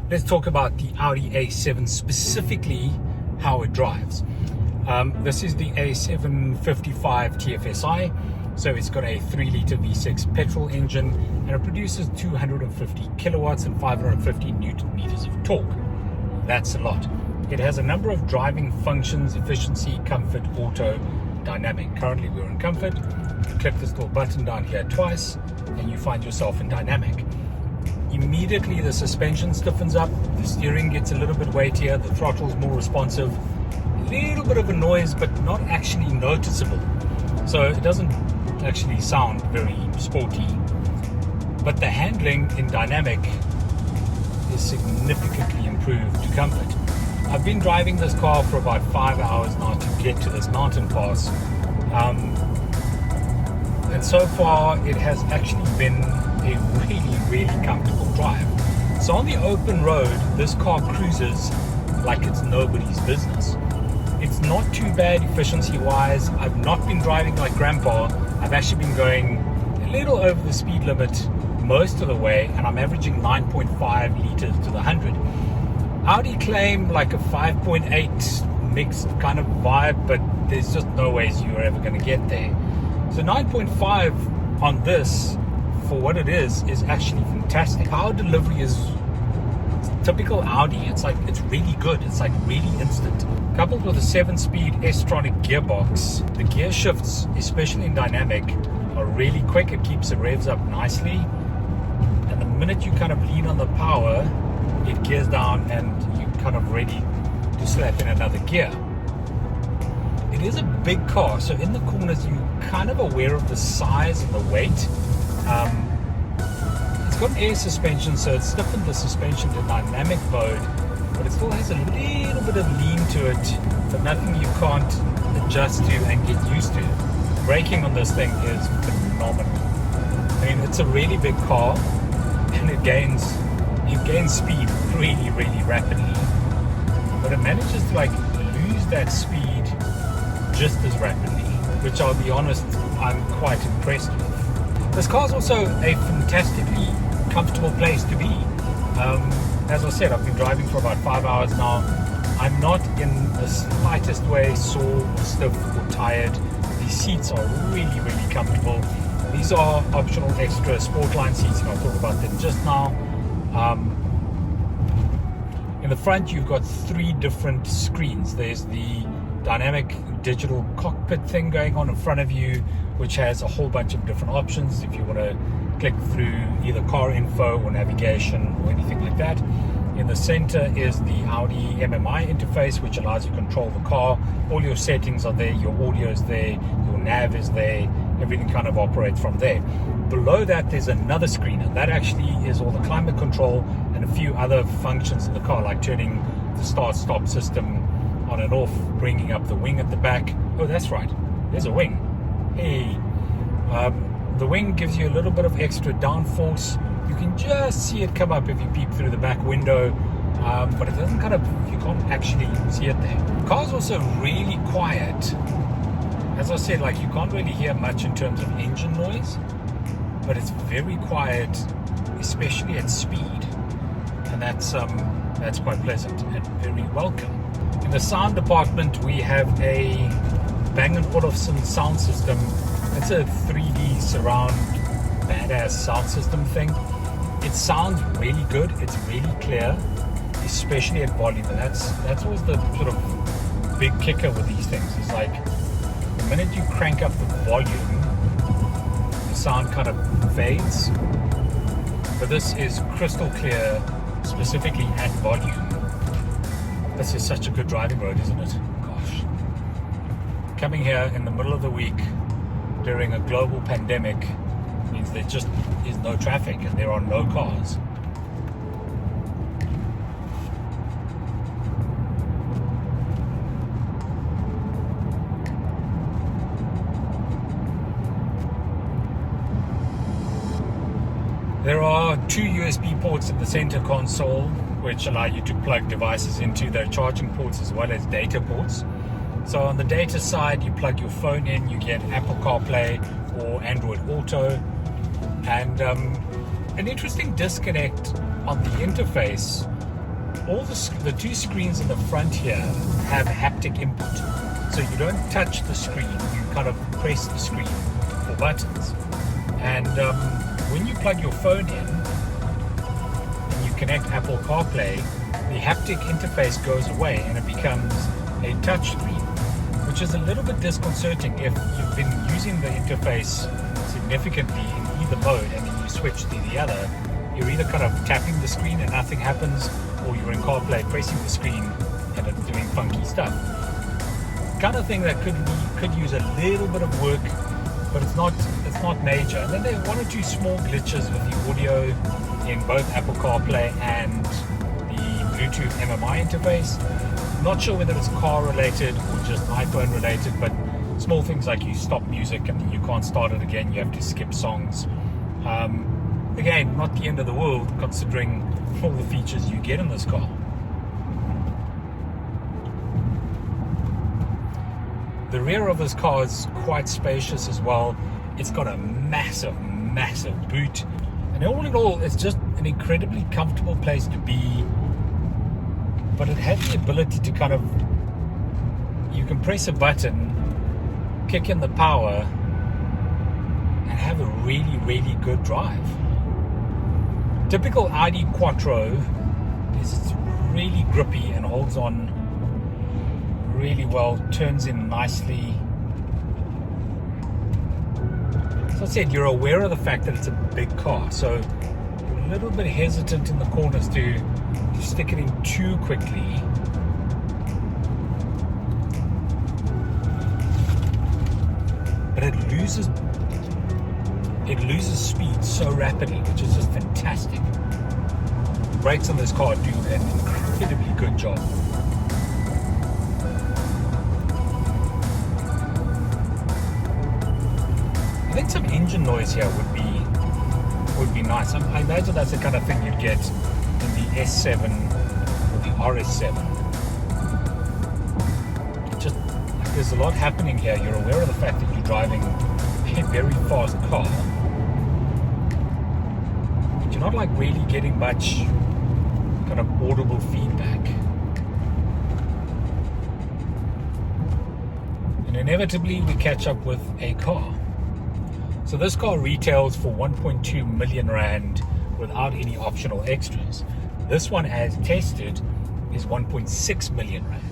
Let's talk about the Audi A7, specifically how it drives. This is the A7 55 TFSI. So it's got a 3-liter V6 petrol engine, and it produces 250 kilowatts and 550 newton meters of torque. That's a lot. It has a number of driving functions: efficiency, comfort, auto, dynamic. Currently we're in comfort. You click this little button down here twice and you find yourself in dynamic. Immediately the suspension stiffens up, the steering gets a little bit weightier, the throttle's more responsive. A little bit of a noise, but not actually noticeable. So it doesn't actually sound very sporty. But the handling in dynamic is significantly improved to comfort. I've been driving this car for about 5 hours now to get to this mountain pass. And so far it has actually been a really comfortable drive. So on the open road, this car cruises like it's nobody's business. It's not too bad efficiency wise. I've not been driving like grandpa. I've actually been going a little over the speed limit most of the way, and I'm averaging 9.5 liters to the 100. Audi claim like a 5.8 mixed kind of vibe, but there's just no ways you're ever going to get there. So 9.5 on this, for what it is actually fantastic. Power delivery is typical Audi. It's really good. It's like really instant. Coupled with a 7-speed S-tronic gearbox, the gear shifts, especially in dynamic, are really quick. It keeps the revs up nicely. And the minute you kind of lean on the power, it gears down and you're kind of ready to slap in another gear. It is a big car, so in the corners you're kind of aware of the size and the weight. It's got an air suspension, so it's stiffened the suspension to dynamic mode, but it still has a little bit of lean to it, but nothing you can't adjust to and get used to. Braking on this thing is phenomenal. I mean, it's a really big car, and it gains speed really rapidly, but it manages to like lose that speed just as rapidly, which I'll be honest, I'm quite impressed with. This car's also a fantastically comfortable place to be. As I said, I've been driving for about 5 hours now. I'm not in the slightest way sore, stiff or tired. These seats are really comfortable. These are optional extra Sportline seats, and I'll talk about them just now. In the front you've got 3 different screens. There's the dynamic digital cockpit thing going on in front of you, which has a whole bunch of different options if you want to click through either car info or navigation or anything like that. In the center is the Audi MMI interface, which allows you to control the car. All your settings are there, your audio is there, your nav is there, everything kind of operates from there. Below that there's another screen, and that actually is all the climate control and a few other functions in the car, like turning the start-stop system on and off, bringing up the wing at the back. Oh, that's right, there's a wing. Hey, the wing gives you a little bit of extra downforce. You can just see it come up if you peep through the back window, but it doesn't you can't actually see it there. The car's also really quiet. As I said, like you can't really hear much in terms of engine noise, but it's very quiet, especially at speed, and that's quite pleasant and very welcome. In the sound department, we have a Bang & Olufsen sound system. It's a 3D surround badass sound system thing. It sounds really good. It's really clear, especially at volume. And that's always the sort of big kicker with these things. Is like the minute you crank up the volume, the sound kind of fades. But this is crystal clear, specifically at volume. This is such a good driving road, isn't it? Gosh. Coming here in the middle of the week during a global pandemic means there just is no traffic and there are no cars. There are 2 USB ports at the center console, which allow you to plug devices into. Their charging ports as well as data ports. So on the data side, you plug your phone in, you get Apple CarPlay or Android Auto. And an interesting disconnect on the interface the two screens in the front here have haptic input. So you don't touch the screen, you kind of press the screen for buttons. And when you plug your phone in and you connect Apple CarPlay, the haptic interface goes away and it becomes a touch screen, which is a little bit disconcerting if you've been using the interface significantly in either mode and then you switch to the other. You're either kind of tapping the screen and nothing happens, or you're in CarPlay pressing the screen and it's doing funky stuff. Kind of thing that could use a little bit of work, but it's not major. And then there are one or two small glitches with the audio in both Apple CarPlay and the Bluetooth MMI interface. Not sure whether it's car related or just iPhone related, but small things like you stop music and you can't start it again, you have to skip songs. Again, not the end of the world considering all the features you get in this car. The rear of this car is quite spacious as well. It's got a massive boot, and all in all it's just an incredibly comfortable place to be. But it has the ability to kind of, you can press a button, kick in the power, and have a really good drive. Typical Audi Quattro is really grippy and holds on really well, turns in nicely. As I said, you're aware of the fact that it's a big car, so you're a little bit hesitant in the corners to stick it in too quickly. But it loses speed so rapidly, which is just fantastic. The brakes on this car do an incredibly good job. I think some engine noise here would be nice. I imagine that's the kind of thing you'd get in the S7 or the RS7. Just like there's a lot happening here. You're aware of the fact that you're driving a very fast car. You're not like really getting much kind of audible feedback. And inevitably we catch up with a car. So this car retails for 1.2 million rand without any optional extras. This one, as tested, is 1.6 million rand.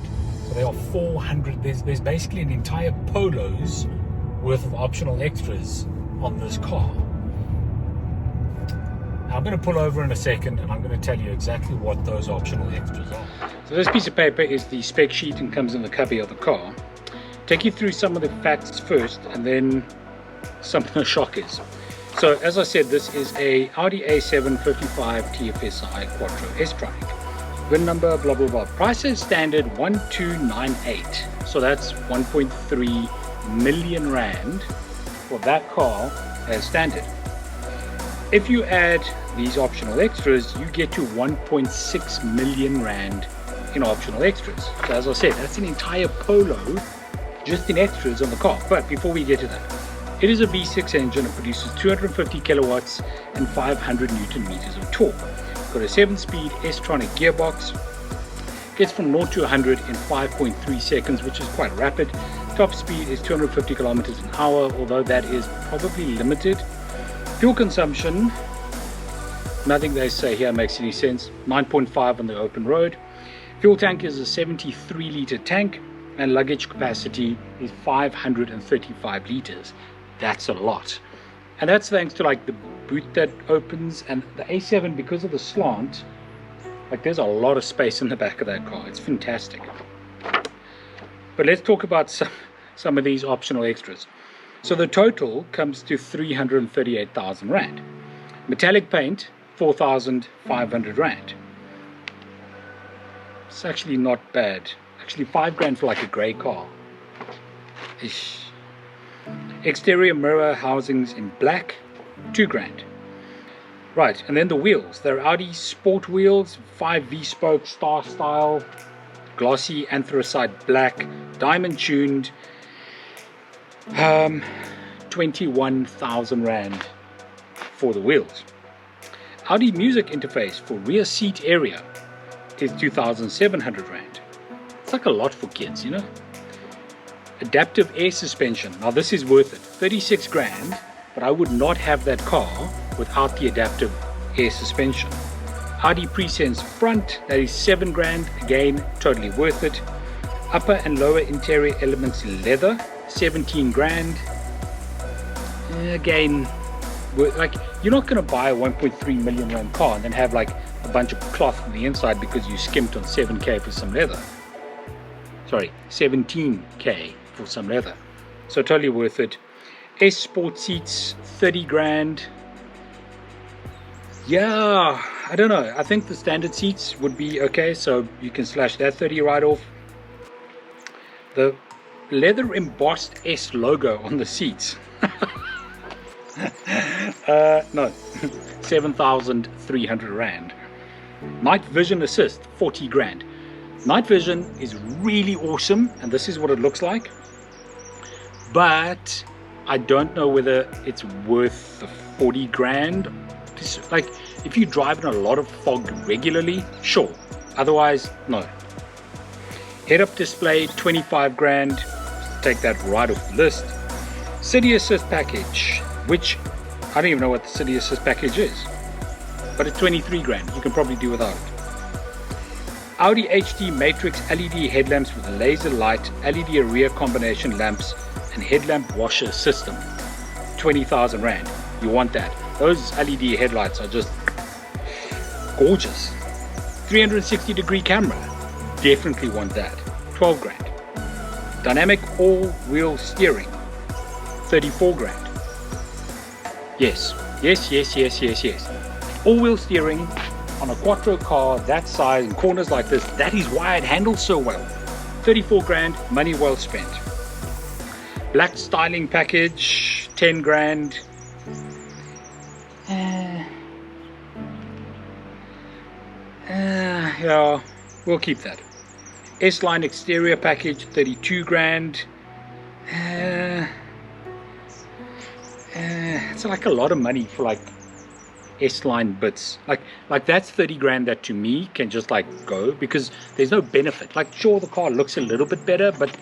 So there are 400, there's basically an entire Polo's worth of optional extras on this car. Now I'm going to pull over in a second and I'm going to tell you exactly what those optional extras are. So this piece of paper is the spec sheet and comes in the cubby of the car. Take you through some of the facts first and then some of the shockers. So as I said, this is a Audi A7 55 TFSI Quattro S-Tronic. VIN number, blah blah blah. Price is standard 1298. So that's 1.3 million rand for that car as standard. If you add these optional extras, you get to 1.6 million rand in optional extras. So as I said, that's an entire Polo just in extras on the car. But before we get to that, it is a V6 engine. It produces 250 kilowatts and 500 Newton meters of torque. Got a 7-speed S-Tronic gearbox. Gets from 0 to 100 in 5.3 seconds, which is quite rapid. Top speed is 250 kilometers an hour, although that is probably limited. Fuel consumption, nothing they say here makes any sense. 9.5 on the open road. Fuel tank is a 73 liter tank, and luggage capacity is 535 liters. That's a lot, and that's thanks to like the boot that opens, and the A7, because of the slant, like there's a lot of space in the back of that car. It's fantastic. But let's talk about some of these optional extras. So the total comes to 338,000 rand. Metallic paint, 4,500 rand. It's actually not bad. Actually 5 grand for like a grey car. Ish. Exterior mirror housings in black, 2 grand. Right, and then the wheels. They're Audi Sport wheels, 5 V-spoke star style, glossy anthracite black, diamond tuned. 21,000 rand for the wheels. Audi music interface for rear seat area, is 2,700 Rand. It's like a lot for kids, you know. Adaptive air suspension. Now this is worth it. 36 grand, but I would not have that car without the adaptive air suspension. Audi Presense front, that is 7 grand. Again, totally worth it. Upper and lower interior elements leather, 17 grand. Again, like, you're not going to buy a 1.3 million Rand car and then have like a bunch of cloth on the inside because you skimped on 7k for some leather. Sorry, 17k for some leather. So totally worth it. S Sport seats, 30 grand. Yeah, I don't know. I think the standard seats would be okay, so you can slash that 30 right off. The leather embossed S logo on the seats. No, 7,300 Rand. Night vision assist, 40 grand. Night vision is really awesome, and this is what it looks like. But I don't know whether it's worth the 40 grand. Like, if you drive in a lot of fog regularly, sure. Otherwise, no. Head-up display, 25 grand. Take that right off the list. City Assist package, which I don't even know what the City Assist package is, but it's 23 grand. You can probably do without it. Audi HD Matrix LED headlamps with a laser light, LED rear combination lamps, and headlamp washer system. 20,000 Rand. You want that. Those LED headlights are just gorgeous. 360-degree camera. Definitely want that. 12 grand. Dynamic all-wheel steering. 34 grand. Yes. All-wheel steering on a quattro car that size in corners like this, that is why it handles so well. 34 grand, money well spent. Black styling package, 10 grand. Yeah, we'll keep that. S-Line exterior package, 32 grand. It's like a lot of money for like S-Line bits. Like that's 30 grand that to me can just like go, because there's no benefit. Like, sure, the car looks a little bit better, but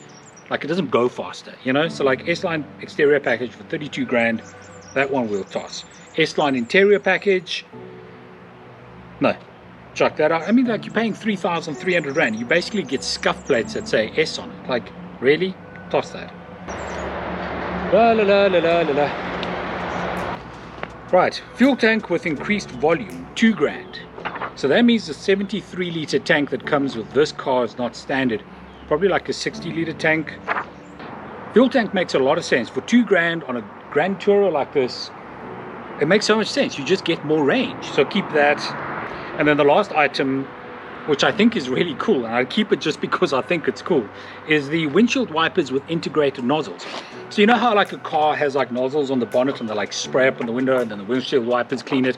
like it doesn't go faster, you know. So like S-Line exterior package for 32 grand, that one we'll toss. S-Line interior package, no, chuck that out. I mean, like, you're paying 3,300 Rand. You basically get scuff plates that say S on it. Like, really? Toss that. La la la la la la la. Right, fuel tank with increased volume, 2 grand. So that means the 73 litre tank that comes with this car is not standard. Probably like a 60 litre tank. Fuel tank makes a lot of sense. For 2 grand on a Grand Tourer like this, it makes so much sense. You just get more range. So keep that. And then the last item, which I think is really cool, and I keep it just because I think it's cool, is the windshield wipers with integrated nozzles. So you know how like a car has like nozzles on the bonnet and they like spray up on the window and then the windshield wipers clean it?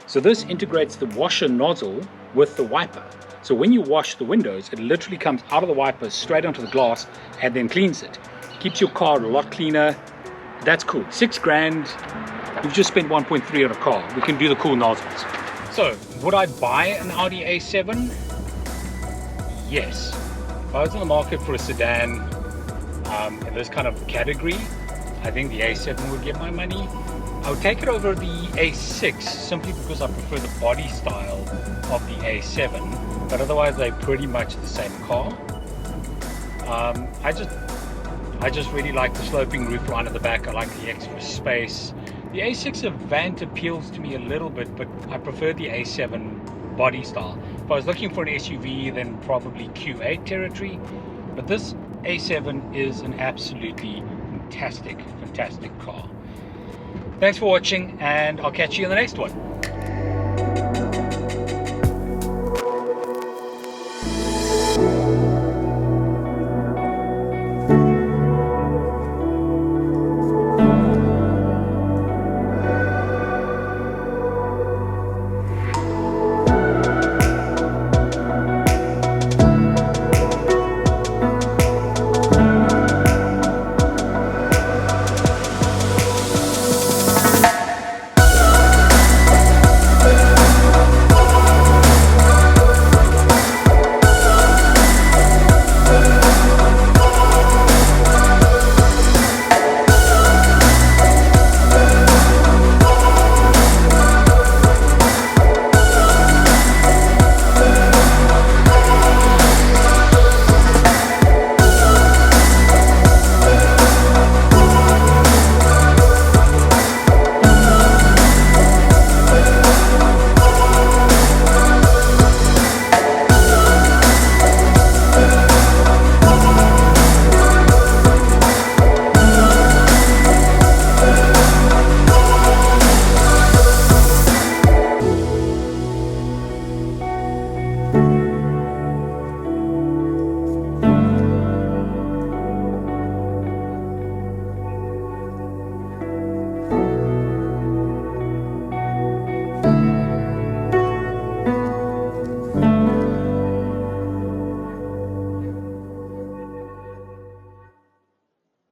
So this integrates the washer nozzle with the wiper. So when you wash the windows, it literally comes out of the wiper straight onto the glass and then cleans it. Keeps your car a lot cleaner. That's cool. 6 grand. You've just spent 1.3 on a car. We can do the cool nozzles. So, would I buy an Audi A7? Yes. If I was in the market for a sedan in this kind of category, I think the A7 would get my money. I would take it over the A6 simply because I prefer the body style of the A7, but otherwise they're pretty much the same car. I just really like the sloping roof line at the back. I like the extra space. The A6 Avant appeals to me a little bit, but I prefer the A7 body style. If I was looking for an SUV, then probably Q8 territory. But this A7 is an absolutely fantastic car. Thanks for watching, and I'll catch you in the next one.